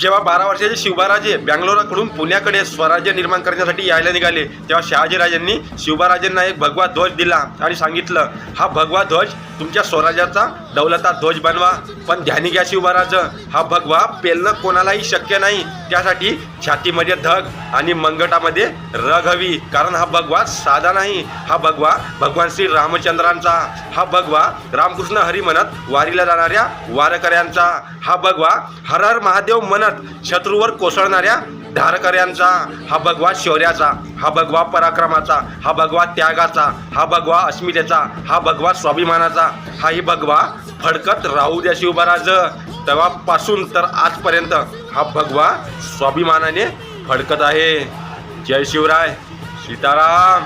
जेव्हा 12 वर्षाचे शिवबाराजे बँगलोरकडून पुण्याकडे स्वराज्य निर्माण करण्यासाठी यायला निघाले, तेव्हा शहाजीराजांनी शिवबाराजांना एक भगवा ध्वज दिला आणि सांगितलं, हा भगवा ध्वज तुमच्या स्वराज्याचा दौलता ध्वज बनवा. पण ध्यानी घ्या शिवबाराज, हा भगवा पेलणं कोणालाही शक्य नाही. त्यासाठी छातीमध्ये धग आणि मंगटामध्ये रग हवी, कारण हा भगवा साधा नाही. हा भगवा भगवान श्री रामचंद्रांचा, हा भगवा रामकृष्ण हरी म्हणत वारीला जाणाऱ्या वारकऱ्यांचा, हा भगवा हर हर महादेव म्हणत शत्रूवर कोसळणाऱ्या धारकऱ्यांचा, हा भगवा शौर्याचा, हा भगवा पराक्रमाचा, हा भगवा त्यागाचा, हा भगवा अस्मितेचा, हा भगवा स्वाभिमानाचा. हाही भगवा फडकत राहू द्या शिवबाराज. तेव्हापासून तर आजपर्यंत हा भगवा स्वाभिमानाने फडकत आहे. जय शिवराय, सीताराम.